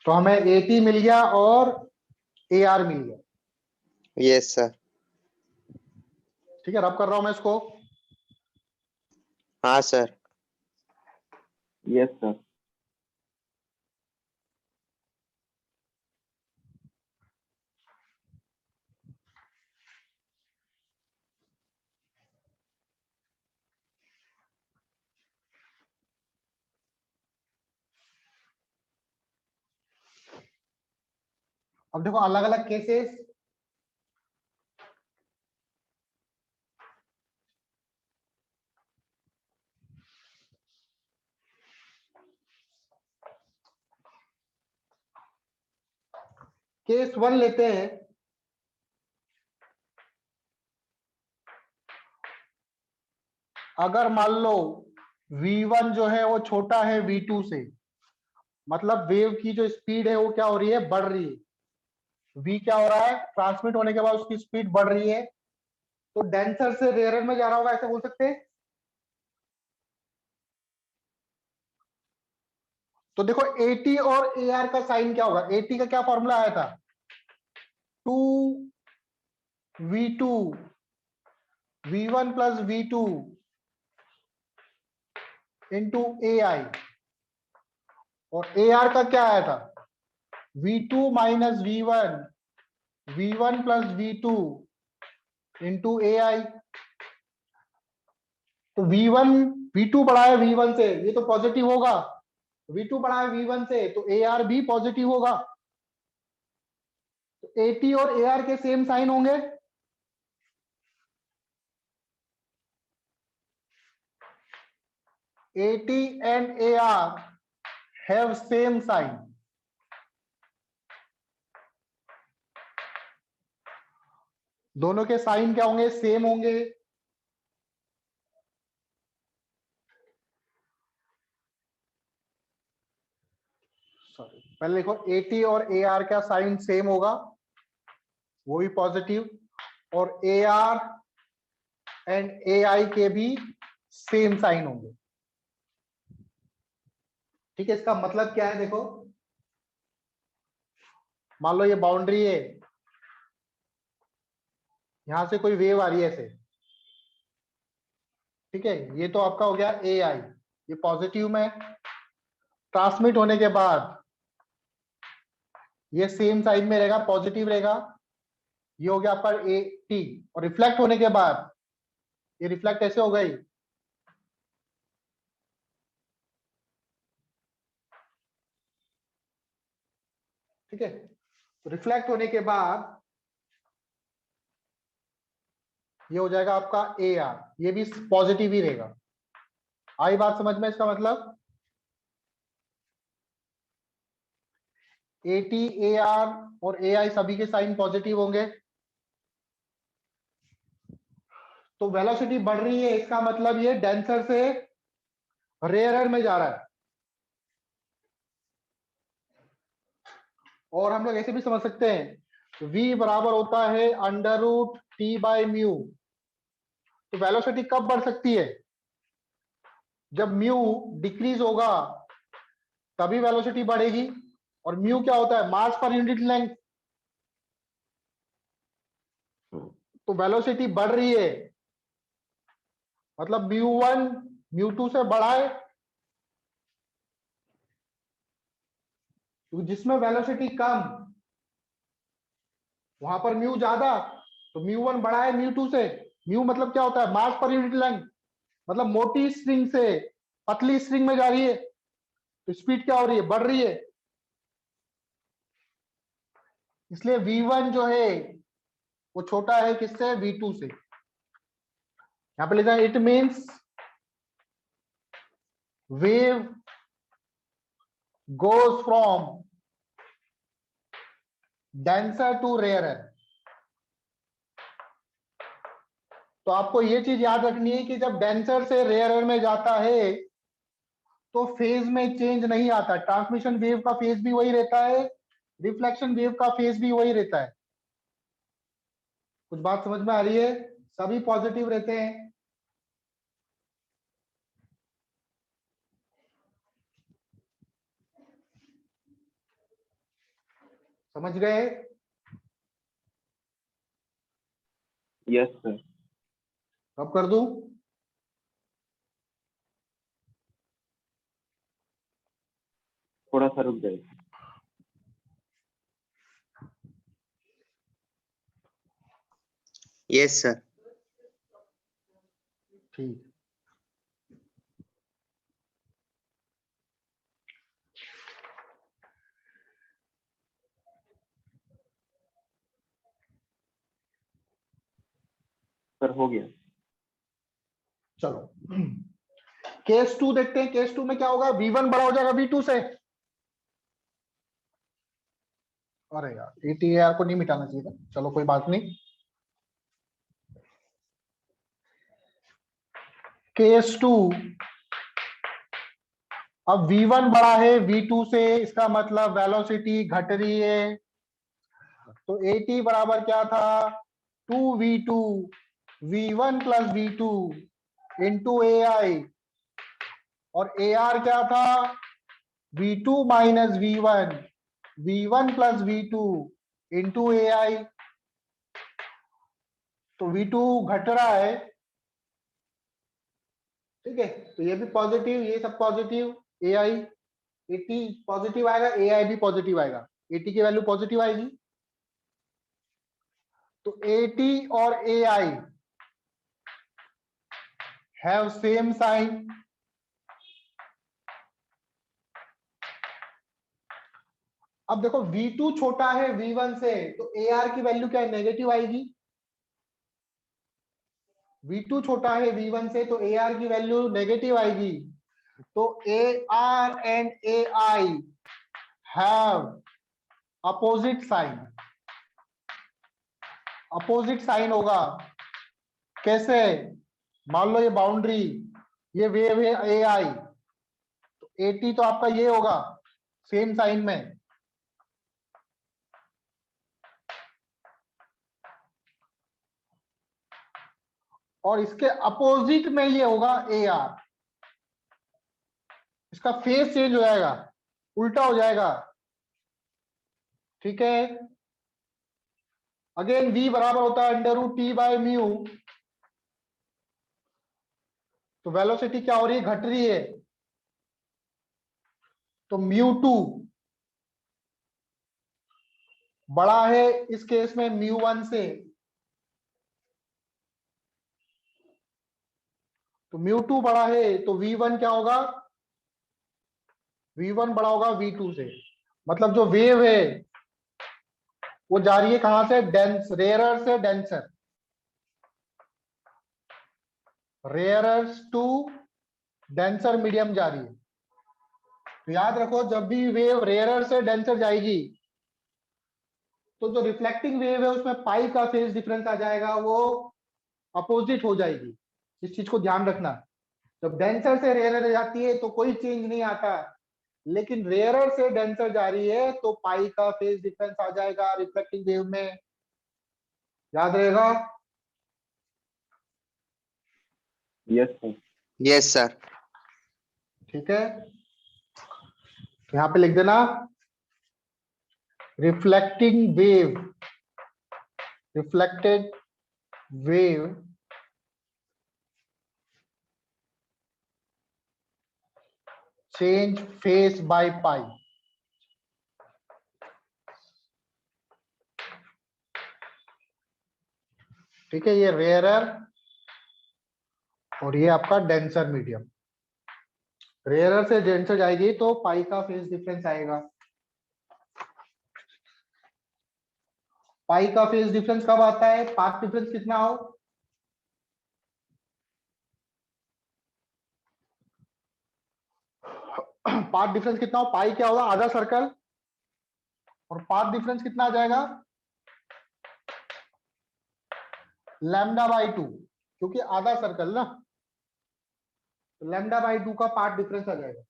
तो हमें एटी मिल गया और ए आर मिल गया। Yes sir. ठीक है, रब कर रहा हूं मैं इसको। हाँ सर। Yes sir. अब देखो अलग अलग केसेस। केस वन लेते हैं। अगर मान लो V1 जो है वो छोटा है V2 से, मतलब वेव की जो स्पीड है वो क्या हो रही है, बढ़ रही है। V क्या हो रहा है, ट्रांसमिट होने के बाद उसकी स्पीड बढ़ रही है, तो डेंसर से रेयरर में जा रहा होगा, ऐसे बोल सकते हैं। तो देखो AT और AR का साइन क्या होगा। AT का क्या फॉर्मूला आया था, 2V2 V1 plus V2 into AI, और AR का क्या आया था, V2 minus V1 V1 plus V2 into AI। तो V2 बड़ा है V1 से, ये तो पॉजिटिव होगा। V2 बड़ा है V1 से, तो AR भी पॉजिटिव होगा। तो AT और AR के सेम साइन होंगे। AT and AR have same sign। दोनों के साइन क्या होंगे, सेम होंगे। सॉरी, पहले देखो AT और AR का साइन सेम होगा, वो भी पॉजिटिव, और AR एंड AI के भी सेम साइन होंगे। ठीक है, इसका मतलब क्या है, देखो मान लो ये बाउंड्री है, यहां से कोई वेव आ रही है ऐसे। ठीक है, ये तो आपका हो गया AI, ये पॉजिटिव में, ट्रांसमिट होने के बाद ये सेम साइन में रहेगा, पॉजिटिव रहेगा। ये हो गया आपका AT, और रिफ्लेक्ट होने के बाद ये रिफ्लेक्ट ऐसे हो गई। ठीक है, तो रिफ्लेक्ट होने के बाद ये हो जाएगा आपका AR, ये भी पॉजिटिव ही रहेगा। आई बात समझ में, इसका मतलब AT AR और AI सभी के साइन पॉजिटिव होंगे। तो वेलोसिटी बढ़ रही है, इसका मतलब ये डेंसर से रेयरर में जा रहा है। और हम लोग ऐसे भी समझ सकते हैं, V बराबर होता है under root T by mu. तो वेलोसिटी कब बढ़ सकती है, जब म्यू डिक्रीज होगा तभी वेलोसिटी बढ़ेगी। और म्यू क्या होता है, मास पर यूनिट लेंथ। तो वेलोसिटी बढ़ रही है, मतलब म्यू1 म्यू2 से बड़ा है। तो जिसमें वेलोसिटी कम, वहां पर म्यू ज्यादा, तो म्यू1 बड़ा है म्यू2 से। म्यू मतलब क्या होता है, मास पर यूनिट लेंथ। मतलब मोटी स्ट्रिंग से पतली स्ट्रिंग में जा रही है, तो स्पीड क्या हो रही है, बढ़ रही है। इसलिए V1 जो है वो छोटा है किससे, V2 से। यहां पे लिखा है it means wave goes from denser to rarer. तो आपको ये चीज याद रखनी है कि जब डेंसर से रेयरर में जाता है तो फेज में चेंज नहीं आता। ट्रांसमिशन वेव का फेज भी वही रहता है, रिफ्लेक्शन वेव का फेज भी वही रहता है। कुछ बात समझ में आ रही है, सभी पॉजिटिव रहते हैं। समझ गए? Yes, sir. अब कर दूं? थोड़ा सा रुक जाइए। Yes, sir. ठीक। सर हो गया। चलो केस 2 देखते हैं। केस 2 में क्या होगा? V1 बड़ा हो जाएगा V2 से। अरे यार ATAR को नहीं मिटाना चाहिए था, चलो कोई बात नहीं। केस 2, अब V1 बड़ा है V2 से, इसका मतलब वेलोसिटी घट रही है। तो AT बराबर क्या था? 2V2 V1 plus V2 into AI, और AR क्या था? V2 minus V1 V1 plus V2 into AI। तो V2 घट रहा है, ठीक है, तो ये भी पॉजिटिव, ये सब पॉजिटिव। AI AT पॉजिटिव आएगा, AI भी पॉजिटिव आएगा, AT की वैल्यू पॉजिटिव आएगी। तो AT और AI हैव सेम साइन। अब देखो V2 छोटा है V1 से, तो AR की वैल्यू क्या है? नेगेटिव आएगी। V2 छोटा है V1 से, तो AR की वैल्यू नेगेटिव आएगी। तो AR and AI have opposite sign. Opposite sign होगा कैसे? मान लो ये बाउंड्री, ये वेव है AI, तो AT तो आपका ये होगा सेम साइन में, और इसके अपोजिट में ये होगा AR। इसका फेस चेंज हो जाएगा, उल्टा हो जाएगा, ठीक है। अगेन V बराबर होता है √T/μ। तो वेलोसिटी क्या हो रही है? घट रही है। तो μ2 बड़ा है इस केस में μ1 से, तो μ2 बड़ा है, तो V1 क्या होगा? V1 बड़ा होगा V2 से। मतलब जो वेव है वो जा रही है कहां से? डेंस, रेयरर से denser, rarer to denser medium जा रही है। तो याद रखो, जब भी वेव रेयरर से डेंसर जाएगी, तो जो रिफ्लेक्टिंग वेव है उसमें पाई का फेज डिफरेंस आ जाएगा, वो अपोजिट हो जाएगी। इस चीज को ध्यान रखना। जब डेंसर से रेयरर जाती है तो कोई चेंज नहीं आता, लेकिन रेयरर से डेंसर जा रही है तो पाई का फेज डिफरेंस आ जाएगा रिफ्लेक्टिंग वेव में। याद रहेगा? Yes, sir. Yes, sir. ठीक है, तो यहां पे लिख देना reflecting wave, reflected wave change face by pi. ठीक है, ये रेयरर और ये आपका डेंसर मीडियम। रेयरर से डेंसर जाएगी तो पाई का फेज डिफरेंस आएगा। पाई का फेज डिफरेंस कब आता है? पाथ डिफरेंस कितना हो? पाथ डिफरेंस कितना हो? पाई क्या होगा? आधा सर्कल, और पाथ डिफरेंस कितना आ जाएगा? λ/2, क्योंकि आधा सर्कल ना, तो λ/2 का पाथ डिफरेंस आ जाएगा।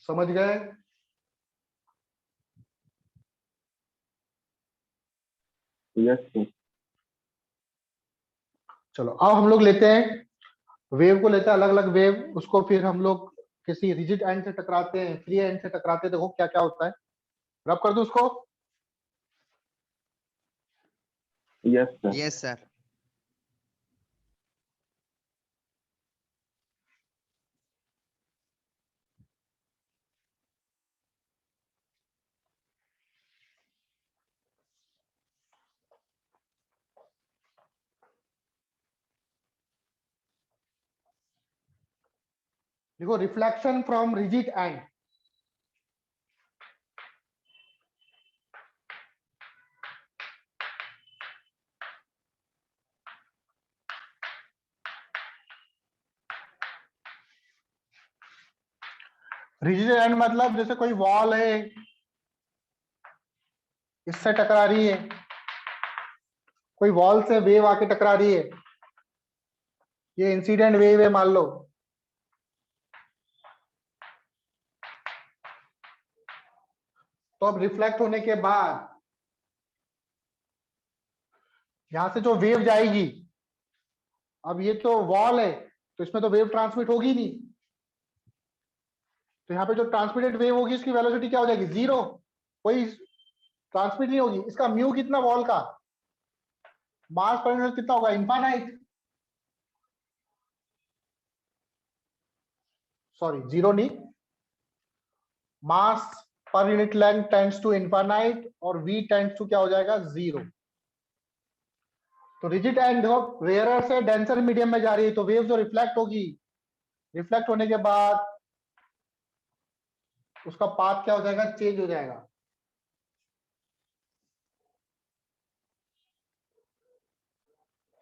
समझ गए? Yes, sir. चलो अब हम लोग लेते हैं वेव को लेते हैं अलग अलग वेव, उसको फिर हम लोग किसी रिजिड एंड से टकराते हैं, फ्री एंड से टकराते हैं, देखो क्या क्या होता है। रब कर दो उसको। Yes sir. Yes, sir. देखो reflection from rigid and, rigid and मतलब जैसे कोई वॉल है, इससे टकरा रही है, कोई वॉल से वेव आके टकरा रही है, ये इंसिडेंट वेव है मान लो। तो अब रिफ्लेक्ट होने के बाद यहां से जो वेव जाएगी, अब ये तो वॉल है तो इसमें तो वेव ट्रांसमिट होगी नहीं, तो यहाँ पे जो ट्रांसमिटेड वेव होगी उसकी वेलोसिटी क्या हो जाएगी, जीरो, कोई ट्रांसमिट नहीं होगी। इसका म्यू कितना वॉल का, मास पर यूनिट कितना होगा, इनफाइनाइट, सॉरी जीरो नहीं, मास पर unit length tends to infinite और v टेंड्स टू क्या हो जाएगा, जीरो। तो रिजिड एंड देखो रेयरर से डेंसर मीडियम में जा रही है, तो वेव जो रिफ्लेक्ट होगी, रिफ्लेक्ट होने के बाद उसका पाथ क्या हो जाएगा, चेंज हो जाएगा।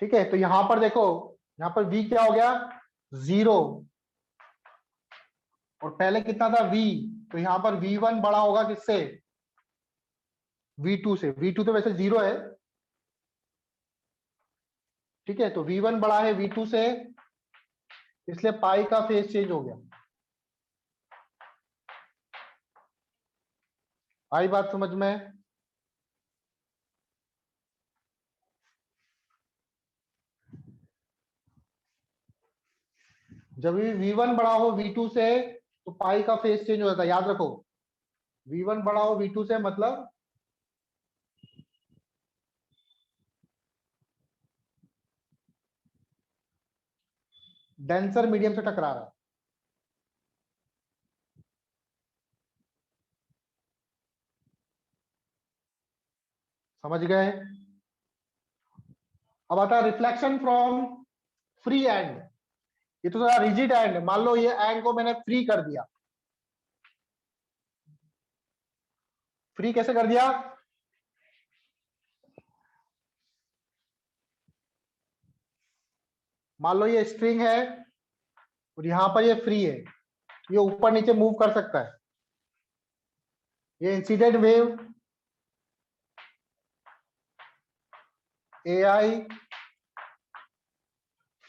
ठीक है, तो यहां पर देखो, यहां पर v क्या हो गया, जीरो, और पहले कितना था v, तो यहां पर v1 बड़ा होगा किससे, v2 से, v2 तो वैसे जीरो है। ठीक है, तो v1 बड़ा है v2 से, इसलिए पाई का फेज चेंज हो गया। आई बात समझ में। जब भी v1 बड़ा हो v2 से तो पाई का फेज चेंज हो जाता है, याद रखो। v1 बड़ा हो v2 से मतलब डेंसर मीडियम से टकरा रहा है। समझ गए। अब आता है रिफ्लेक्शन फ्रॉम फ्री एंड, ये तो थोड़ा रिजिड एंड, मान लो ये एंड को मैंने फ्री कर दिया। फ्री कैसे कर दिया, मान लो ये स्ट्रिंग है और यहां पर ये फ्री है, ये ऊपर नीचे मूव कर सकता है। ये incident wave AI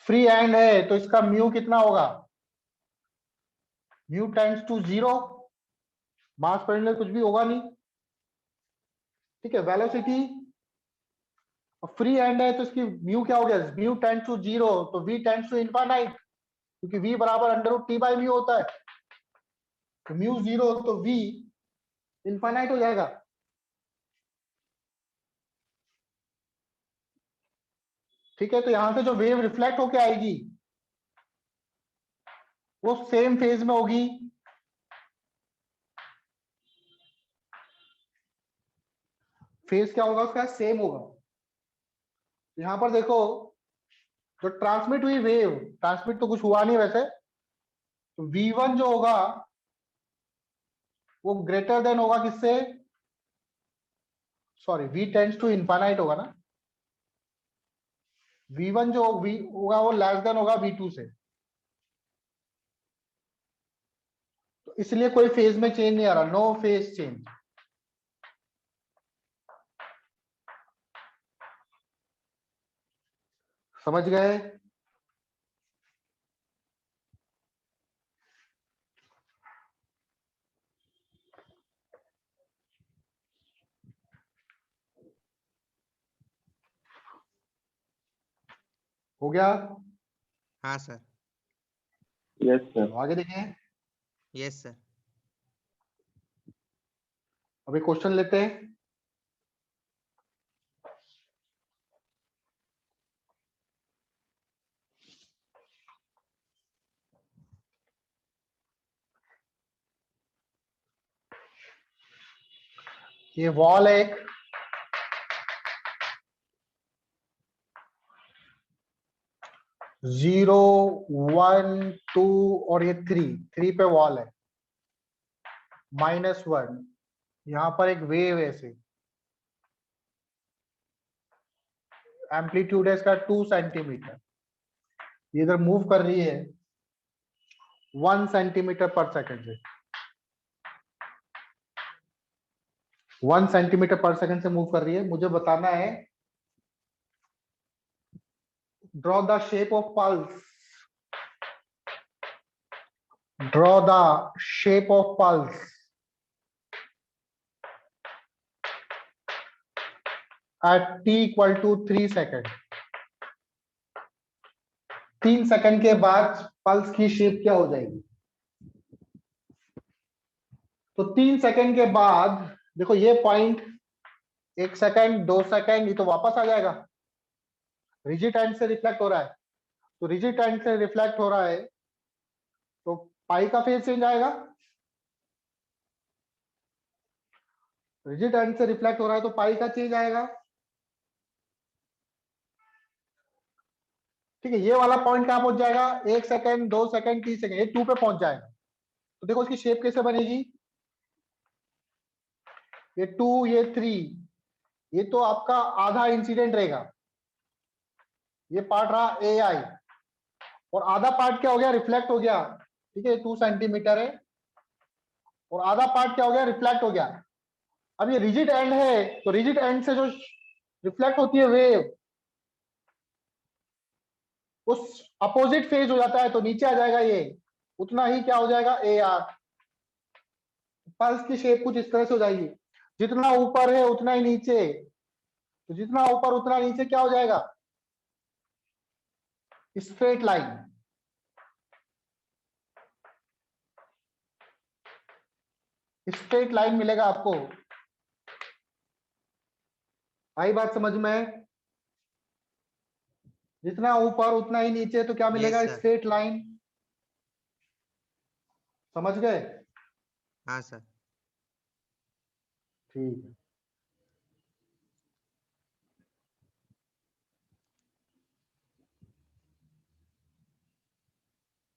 free end है, तो इसका म्यू कितना होगा, mu tends to zero, mass पर यूनिट कुछ भी होगा नहीं। ठीक है, वेलोसिटी फ्री एंड है तो इसकी म्यू क्या हो गया, म्यू टेंड्स टू जीरो, तो v टेंड्स टू इनफाइनाइट, क्योंकि v बराबर under root T by mu होता है, तो म्यू जीरो तो v इनफाइनाइट हो जाएगा। ठीक है, तो यहां से जो वेव रिफ्लेक्ट होके आएगी वो सेम फेज में होगी, फेज क्या होगा उसका, सेम होगा। यहां पर देखो जो ट्रांसमिट हुई वेव, ट्रांसमिट तो कुछ हुआ नहीं वैसे, तो v1 जो होगा वो ग्रेटर देन होगा किससे, sorry v tends to infinite होगा ना, v1 जो v होगा वो लेस देन होगा v2 से, तो इसलिए कोई फेज में चेंज नहीं आ रहा, नो फेज चेंज। समझ गए। हो गया। हाँ सर। Yes, sir. चलो आगे देखें। Yes sir. अभी क्वेश्चन लेते हैं। ये वॉल है एक, जीरो, 1, 2 और ये 3 पे वॉल है, -1। यहां पर एक वेव है ऐसे, एम्पलीट्यूड है इसका 2 सेंटीमीटर। ये इधर मूव कर रही है 1 सेंटीमीटर पर सेकंड से, 1 सेंटीमीटर पर सेकंड से मूव कर रही है। मुझे बताना है, draw the shape of pulse, draw the shape of pulse at t equal to 3 second. 3 second के बाद पल्स की शेप क्या हो जाएगी? तो 3 सेकंड के बाद देखो ये पॉइंट, 1 सेकंड, 2 सेकंड, ये तो वापस आ जाएगा। रिजिड एंड से रिफ्लेक्ट हो रहा है, तो रिजिड एंड से रिफ्लेक्ट हो रहा है तो पाई का फेज चेंज आएगा। रिजिड एंड से रिफ्लेक्ट हो रहा है तो पाई का चेंज आएगा। ठीक है, ये वाला पॉइंट कहां पहुंच जाएगा? 1 सेकंड, 2 सेकंड, 3 सेकंड, ये 2 पे पहुंच जाएगा। तो देखो इसकी शेप कैसे बनेगी, ये 2, ये 3, ये तो आपका आधा इंसिडेंट रहेगा, ये पार्ट रहा ए आई, और आधा पार्ट क्या हो गया? रिफ्लेक्ट हो गया। ठीक है, 2 सेंटीमीटर है और आधा पार्ट क्या हो गया? रिफ्लेक्ट हो गया। अब ये रिजिड एंड है, तो रिजिड एंड से जो रिफ्लेक्ट होती है वेव, उस अपोजिट फेज हो जाता है, तो नीचे आ जाएगा ये, उतना ही क्या हो जाएगा? A R. पल्स की शेप कुछ इस तरह से हो जाएगी, जितना ऊपर है उतना ही नीचे, तो जितना ऊपर उतना नीचे क्या हो जाएगा? Straight line. स्ट्रेट लाइन मिलेगा आपको। आई बात समझ में? जितना ऊपर उतना ही नीचे, तो क्या मिलेगा? Yes, sir. Straight line. समझ गए? हाँ सर। ठीक है,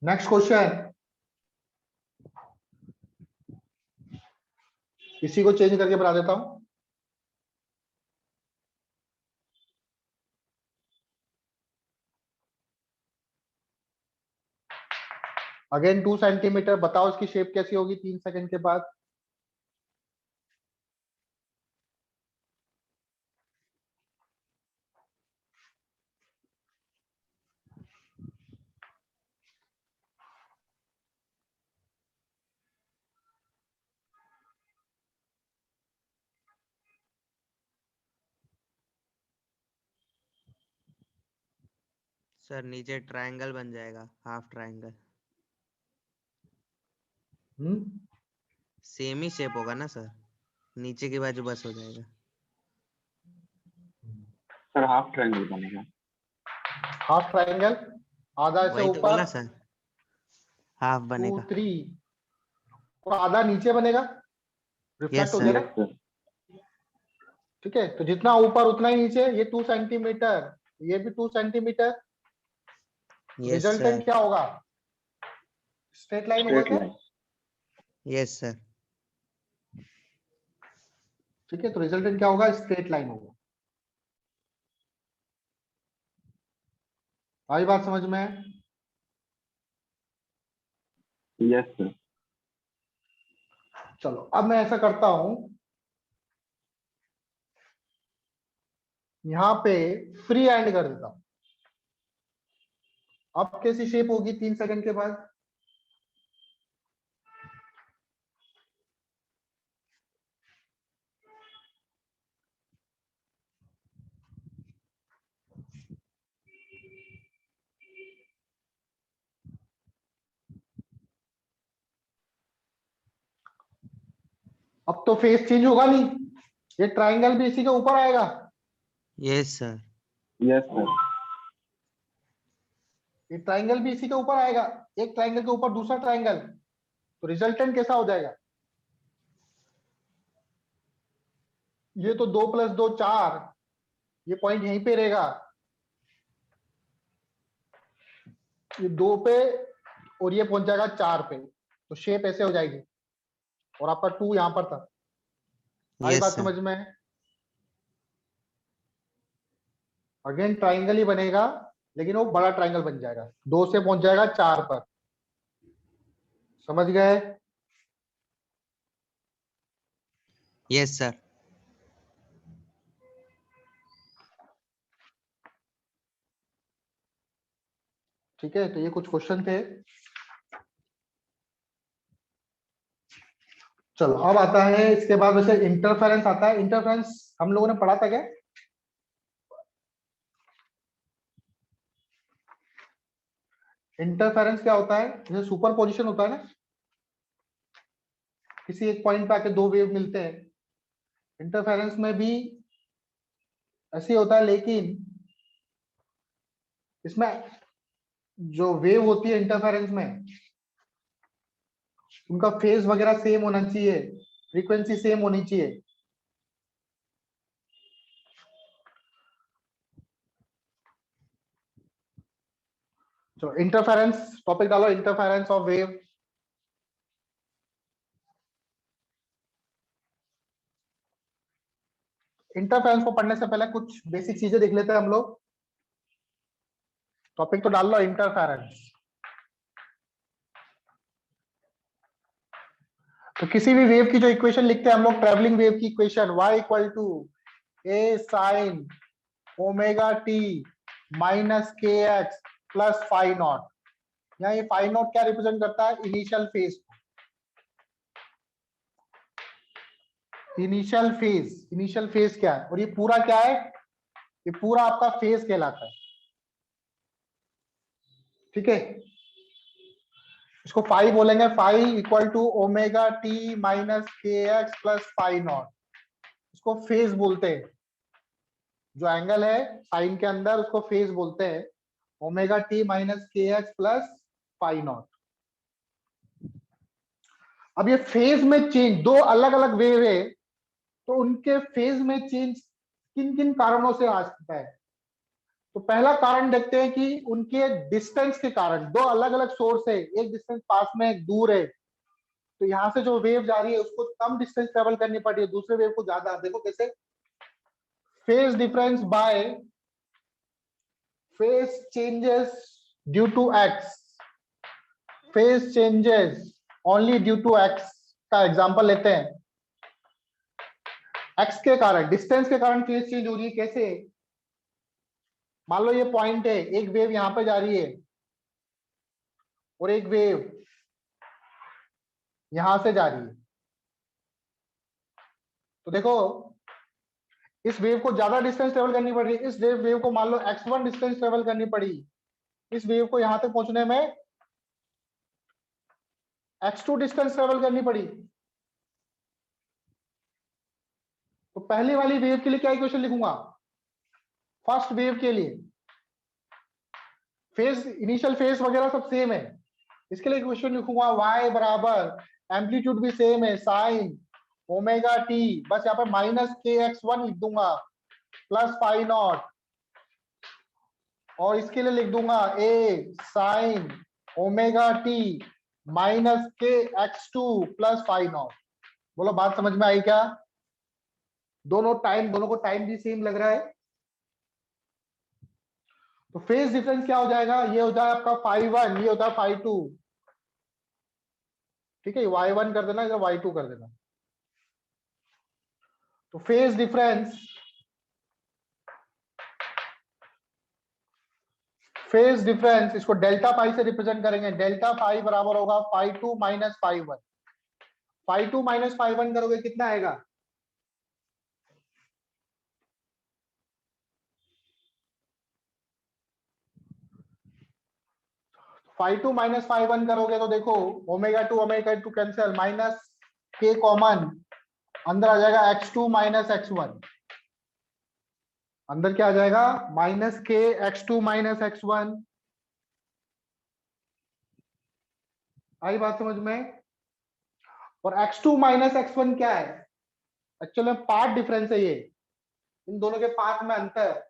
नेक्स्ट क्वेश्चन। इसी को चेंज करके बता देता हूं। अगेन 2 सेंटीमीटर, बताओ इसकी शेप कैसी होगी 3 सेकंड के बाद? सर नीचे ट्रायंगल बन जाएगा, हाफ ट्रायंगल। सेम ही शेप होगा ना सर, नीचे की बाजू बस हो जाएगा। सर हाफ ट्रायंगल बनेगा। हाफ ट्राइंगल, आधा ऐसे वही तो बोला ऊपर, सर, हाफ 2, बनेगा। 3, और आधा नीचे बनेगा, रिफ्लेक्ट यस हो गया सर। ना। Yes sir. ठीक है, तो जितना ऊपर उतना ही नीचे, ये 2 सेंटीमीटर, ये भी 2 सेंटीमीटर। Yes resultant sir. क्या होगा? स्ट्रेट लाइन होगा स्ट्रेट क्या? लाइन। Yes sir. ठीक है, तो रिजल्टेंट क्या होगा? स्ट्रेट लाइन होगा। आई बात समझ में? Yes sir. चलो अब मैं ऐसा करता हूं, यहां पे फ्री एंड कर देता हूं। अब कैसी शेप होगी 3 सेकंड के बाद? तो फेस चेंज होगा नहीं, ये ट्राइंगल भी इसी के ऊपर आएगा। Yes sir. Yes, sir. ये ट्राइंगल भी इसी के ऊपर आएगा, एक ट्राइंगल के ऊपर दूसरा ट्राइंगल, तो रिजल्टेंट कैसा हो जाएगा? ये तो 2 + 2 4, ये पॉइंट यहीं पे रहेगा, ये 2 पे और ये पहुंच जाएगा 4 पे, तो शेप ऐसे हो जाएगी और आपका 2 यहां पर था। आई यस बात सर। समझ में? अगेन ट्राइंगल ही बनेगा, लेकिन वो बड़ा ट्राइंगल बन जाएगा, 2 से पहुंच जाएगा 4 पर। समझ गए? Yes sir. ठीक है, तो ये कुछ क्वेश्चन थे। चलो अब आता है, इसके बाद वैसे इंटरफेरेंस आता है। इंटरफेरेंस हम लोगों ने पढ़ा था क्या? इंटरफेरेंस क्या होता है? जैसे सुपर पोजिशन होता है ना, किसी एक पॉइंट पे आके दो वेव मिलते हैं, इंटरफेरेंस में भी ऐसे ही होता है, लेकिन इसमें जो वेव होती है इंटरफेरेंस में, उनका फेज वगैरह सेम होना चाहिए, फ्रीक्वेंसी सेम होनी चाहिए। तो इंटरफेरेंस टॉपिक डालो, इंटरफेरेंस ऑफ वेव। इंटरफेरेंस को पढ़ने से पहले कुछ बेसिक चीजें देख लेते हैं हम लोग। टॉपिक तो डाल लो, इंटरफेरेंस। तो किसी भी वेव की जो इक्वेशन लिखते हैं हम लोग, ट्रेवलिंग वेव की equation, y = a sin omega t minus kx plus phi naught. यहाँ ये फाई नॉट क्या रिप्रेजेंट करता है? Initial phase. Initial phase, initial phase क्या है? और ये पूरा क्या है? ये पूरा आपका फेज कहलाता है। ठीक है, इसको फाई बोलेंगे, phi = omega t minus kx plus phi naught, इसको फेज बोलते हैं। जो एंगल है साइन के अंदर, उसको फेज बोलते हैं, omega t minus kx plus phi naught. अब ये फेज में चेंज, दो अलग अलग वेव है, तो उनके फेज में चेंज किन किन कारणों से आ सकता है? तो पहला कारण देखते हैं कि उनके डिस्टेंस के कारण, दो अलग अलग सोर्स है, एक डिस्टेंस पास में एक दूर है, तो यहां से जो वेव जा रही है उसको कम डिस्टेंस ट्रेवल करनी पड़ रही है, दूसरे वेव को ज्यादा। देखो कैसे, phase difference by phase changes due to x, phase changes only due to x का एग्जांपल लेते हैं। एक्स के कारण, डिस्टेंस के कारण फेज चेंज हो रही है। कैसे? मान लो ये पॉइंट है, एक वेव यहां पे जा रही है और एक वेव यहां से जा रही है, तो देखो इस वेव को ज्यादा डिस्टेंस ट्रेवल करनी पड़ रही है, इस वेव को मान लो x1 डिस्टेंस ट्रेवल करनी पड़ी, इस वेव को यहां तक पहुंचने में x2 डिस्टेंस ट्रेवल करनी पड़ी। तो पहली वाली वेव के लिए क्या इक्वेशन लिखूंगा? फर्स्ट वेव के लिए फेज, इनिशियल फेज वगैरह सब सेम है, इसके लिए इक्वेशन लिखूंगा y = एम्पलीट्यूड भी सेम है, साइन ओमेगा टी, बस यहाँ पर माइनस kx1 लिख दूंगा प्लस फाई नॉट, और इसके लिए लिख दूंगा a sine omega t minus kx2 plus phi naught. बोलो बात समझ में आई क्या? दोनों को टाइम भी सेम लग रहा है। तो फेज डिफरेंस क्या हो जाएगा? ये हो जाएगा आपका φ1, ये होता है φ2। ठीक है, y1 कर देना, इधर y2 कर देना। तो फेज डिफरेंस, फेज डिफरेंस इसको डेल्टा पाई से रिप्रेजेंट करेंगे। डेल्टा फाई बराबर होगा φ2 माइनस φ1। φ2 माइनस φ1 करोगे कितना आएगा? φ2 माइनस φ1 करोगे तो देखो omega two cancel, minus k common, अंदर आ जाएगा x2 माइनस x1, अंदर क्या आ जाएगा माइनस के x2 माइनस x1। आई बात समझ में? और x2 माइनस x1 क्या है? एक्चुअली में पार्ट डिफरेंस है ये, इन दोनों के पार्ट में अंतर है।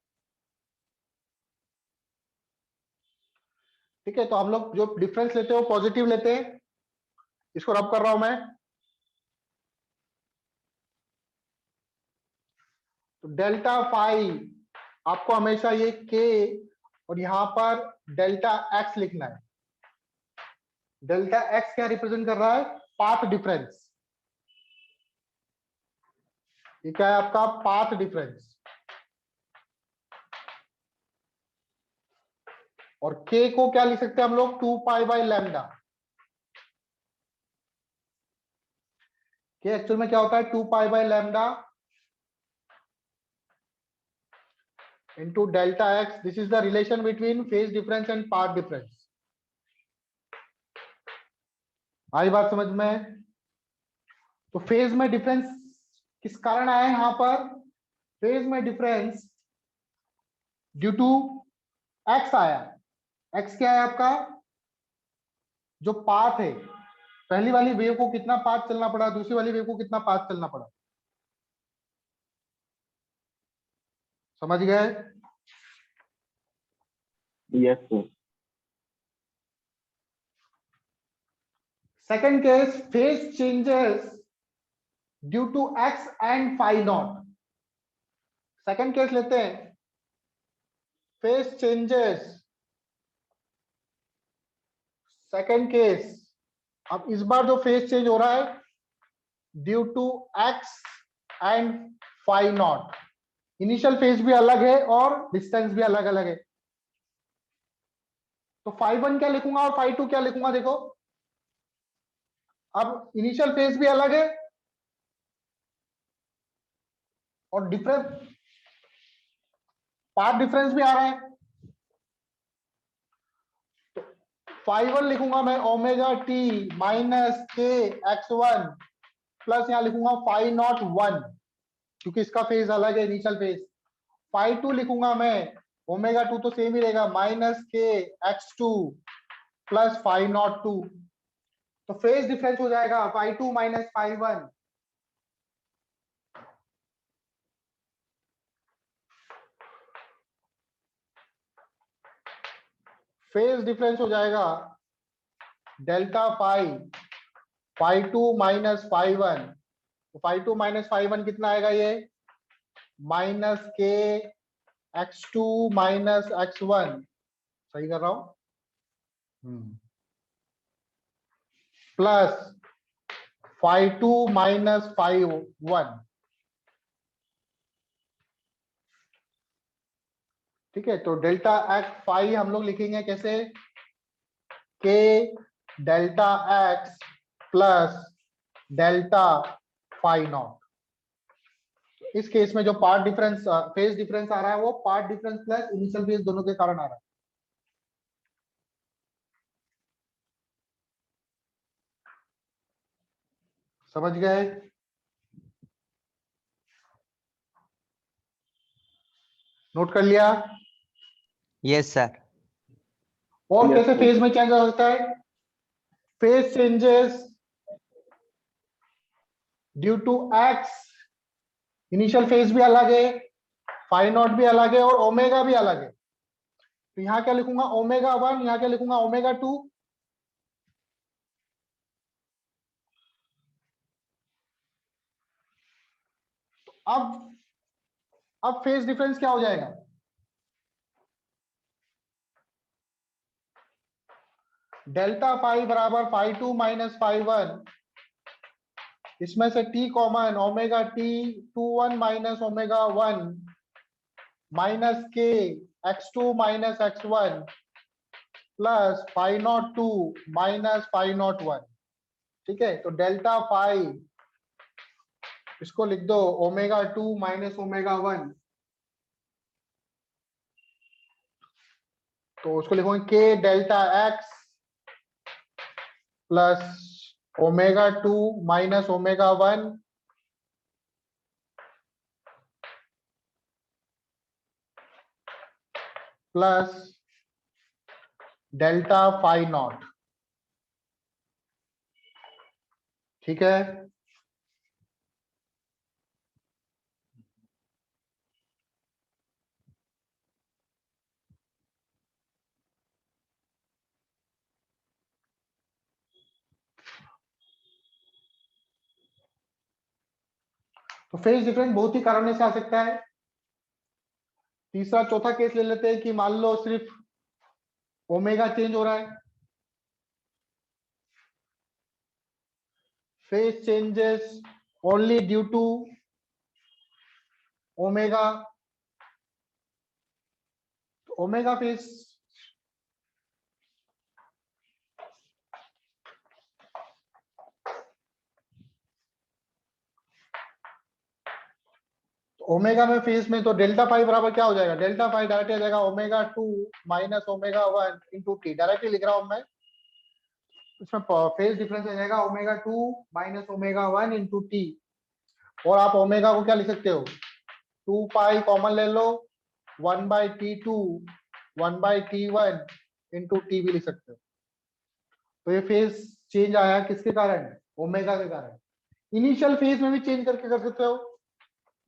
ठीक है, तो हम लोग जो डिफरेंस लेते हैं वो पॉजिटिव लेते हैं। इसको रब कर रहा हूं मैं। तो डेल्टा फाई आपको हमेशा ये के और यहां पर डेल्टा एक्स लिखना है। डेल्टा एक्स क्या रिप्रेजेंट कर रहा है? Path difference. ये क्या है आपका? Path difference. और के को क्या लिख सकते हैं हम लोग? 2 पाई बाई लैम्डा। के एक्चुअल में क्या होता है? 2 pi by lambda into delta x. This is the relation between phase difference and path difference. आई बात समझ में? तो फेज में डिफरेंस किस कारण आया यहां पर? फेज में डिफरेंस ड्यू टू एक्स आया। एक्स क्या है आपका? जो पाथ है, पहली वाली वेव को कितना पाथ चलना पड़ा, दूसरी वाली वेव को कितना पाथ चलना पड़ा। समझ गए? Yes, sir. Second case, phase changes due to x and phi naught. Second case लेते हैं, फेज चेंजेस। सेकंड केस, अब इस बार जो फेज चेंज हो रहा है due to x and phi naught. Initial phase भी अलग है और डिस्टेंस भी अलग अलग है। तो फाई वन क्या लिखूंगा और फाई टू क्या लिखूंगा? देखो, अब इनिशियल फेज भी अलग है और डिफरेंस, पाथ डिफरेंस भी आ रहा है। तो फाई वन लिखूंगा मैं ओमेगा टी माइनस के x1 प्लस यहां लिखूंगा फाई नॉट 1, क्योंकि इसका फेज अलग है, इनिशियल फेज। फाई टू लिखूंगा मैं ओमेगा 2 तो सेम ही रहेगा, minus k x2 plus phi naught 2। तो फेज डिफरेंस हो जाएगा phi two minus phi one. Phase difference हो जाएगा delta phi, phi two minus phi one. तो phi two minus phi one कितना आएगा? ये माइनस के x2 माइनस x1, सही कर रहा हूं, plus phi two minus phi one. ठीक है, तो डेल्टा एक्स फाई हम लोग लिखेंगे कैसे? K delta x plus delta phi naught. इस केस में जो पार्ट डिफरेंस, फेज डिफरेंस आ रहा है वो path difference plus initial phase दोनों के कारण आ रहा है। समझ गए? नोट कर लिया? Yes sir. और Yes, कैसे sir. फेज में चेंज हो सकता है? Phase changes due to x, initial phase भी अलग है, फाई नॉट भी अलग है और ओमेगा भी अलग है। तो यहां क्या लिखूंगा? ओमेगा 1, यहां क्या लिखूंगा? ओमेगा 2। अब फेज डिफरेंस क्या हो जाएगा? डेल्टा फाई बराबर phi two minus phi one, इसमें से t common, omega t two one minus omega one minus k x2 माइनस x1 plus phi naught 2 minus phi naught 1। ठीक है, तो डेल्टा फाई इसको लिख दो ओमेगा 2 माइनस ओमेगा 1, तो उसको लिखोगे के delta x plus omega 2 minus omega 1 plus delta phi naught. ठीक है, तो फेज डिफरेंस बहुत ही कारणों से आ सकता है। तीसरा चौथा केस ले लेते हैं कि मान लो सिर्फ ओमेगा चेंज हो रहा है, phase changes only due to omega. Omega phase omega में फेज में तो डेल्टा फाई बराबर क्या हो जाएगा, डेल्टा फाई डायरेक्ट आ जाएगा omega 2 minus omega 1 into T, directly लिख रहा हूं मैं। इसमें फेज डिफरेंस आ जाएगा omega 2 minus omega 1 into T. और आप ओमेगा को क्या लिख सकते हो, 2 पाई कॉमन ले लो, 1 by T 2 1 by T 1 into T भी लिख सकते हो। तो ये फेज चेंज आया किसके कारण, ओमेगा के कारण। इनिशियल फेज में भी चेंज करके कर सकते हो,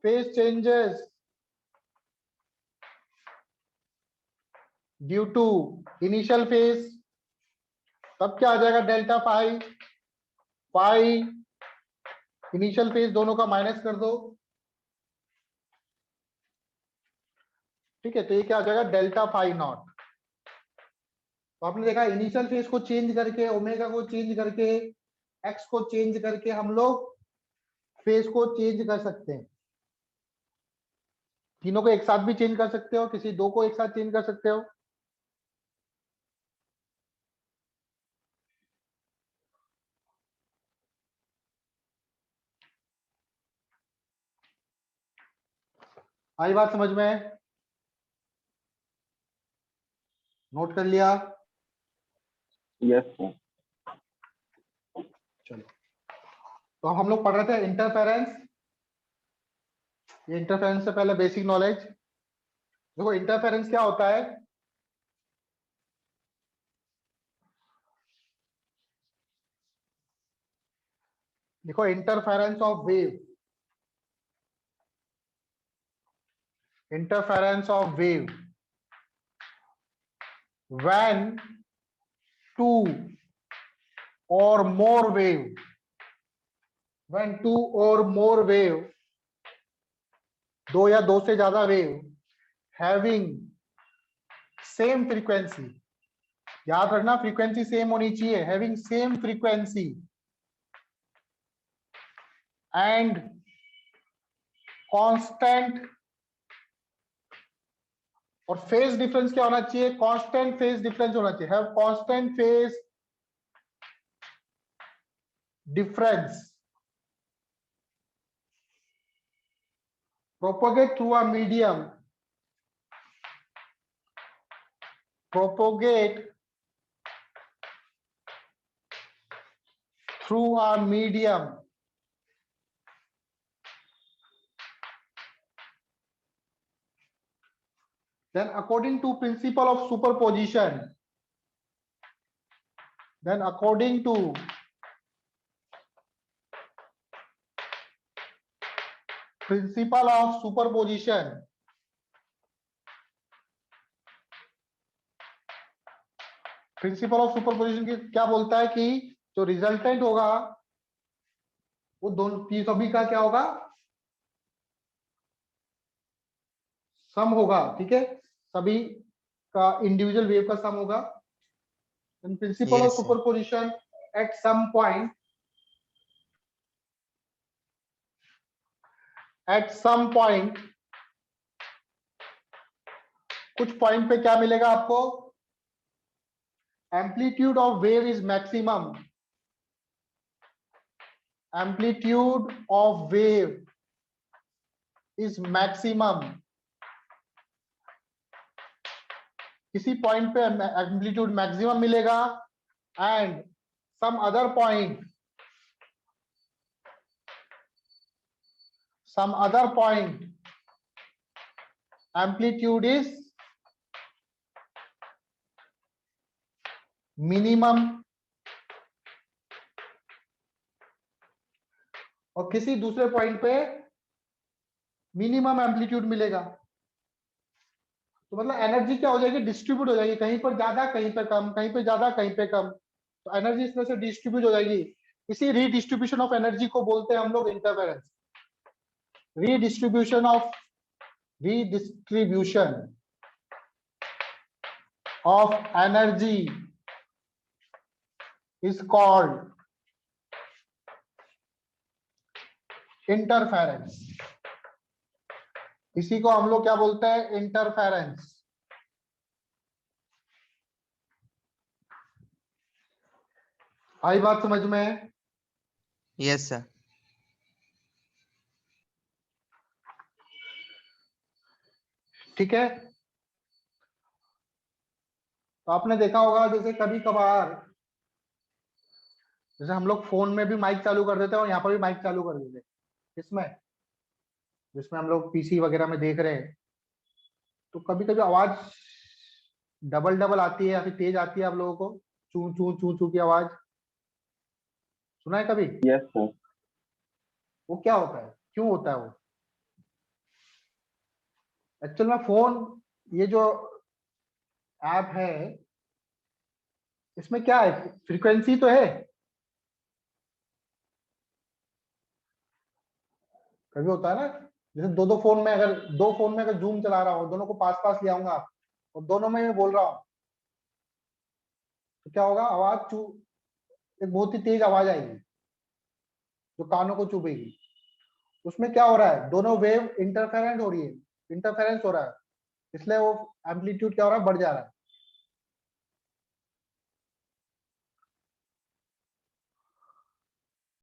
phase changes due to initial phase, तब क्या आ जाएगा delta phi, phi initial phase दोनों का माइनस कर दो। ठीक है, तो ये क्या आ जाएगा डेल्टा फाई नॉट। तो आपने देखा इनिशियल फेज को चेंज करके, ओमेगा को चेंज करके, एक्स को चेंज करके हम लोग फेज को चेंज कर सकते हैं। तीनों को एक साथ भी चेंज कर सकते हो, किसी दो को एक साथ चेंज कर सकते हो। आई बात समझ में, नोट कर लिया। Yes, sir. चलो, तो अब हम लोग पढ़ रहे थे इंटरफेरेंस। ये इंटरफेरेंस से पहले बेसिक नॉलेज देखो, इंटरफेरेंस क्या होता है। देखो interference of wave, interference of wave when two or more wave, when two or more wave, दो या दो से ज्यादा वेव having same frequency, याद रखना फ्रीक्वेंसी सेम होनी चाहिए, having same frequency and constant, और फेज डिफरेंस क्या होना चाहिए, कांस्टेंट फेज डिफरेंस होना चाहिए, have constant phase difference, propagate through a medium, propagate through a medium then according to principle of superposition, then according to principle of superposition, principle of superposition की क्या बोलता है कि जो रिजल्टेंट होगा वो दोनों सभी का क्या होगा, सम होगा। ठीक है, सभी का इंडिविजुअल वेव का सम होगा। Principle of Yes, sir. Superposition at some point, at some point, कुछ पॉइंट पे क्या मिलेगा आपको, amplitude of wave is maximum, amplitude of wave is maximum, किसी पॉइंट पे एम्पलीट्यूड मैक्सिमम मिलेगा and some other point, amplitude is minimum और किसी दूसरे पॉइंट पे मिनिमम एम्पलीट्यूड मिलेगा। तो मतलब एनर्जी क्या हो जाएगी, डिस्ट्रीब्यूट हो जाएगी, कहीं पर ज्यादा कहीं पे कम, कहीं पे ज्यादा कहीं पे कम, तो एनर्जी इस तरह से डिस्ट्रीब्यूट हो जाएगी। इसी रीडिस्ट्रीब्यूशन ऑफ एनर्जी को बोलते हैं हम लोग interference. Redistribution of energy is called interference. इसी को हम लोग क्या बोलते हैं, इंटरफेरेंस। आई बात समझ में? Yes sir. ठीक है। तो आपने देखा होगा जैसे कभी कभार, जैसे हम लोग फोन में भी माइक चालू कर देते हैं और यहाँ पर भी माइक चालू कर देते हैं, किसमें, जिसमें हम लोग पीसी वगैरह में देख रहे हैं, तो कभी कभी आवाज डबल डबल आती है या फिर तेज आती है आप लोगों को, चू चू चू चू की आवाज सुना है कभी? Yes, sir. वो क्या होता है, क्यों होता है वो? एक्चुअल में फोन, ये जो ऐप है, इसमें क्या है, फ्रीक्वेंसी तो है। कभी होता है ना, जैसे दो फोन में, अगर दो फोन में अगर जूम चला रहा हूँ, दोनों को पास पास ले आऊंगा और दोनों में मैं बोल रहा हूँ, तो क्या होगा, आवाज एक बहुत ही तेज आवाज आएगी जो कानों को चुभेगी। उसमें क्या हो रहा है, दोनों वेव इंटरफेरेंस हो रही है, इंटरफेरेंस हो रहा है, इसलिए वो एम्पलीट्यूड क्या हो रहा है, बढ़ जा रहा है।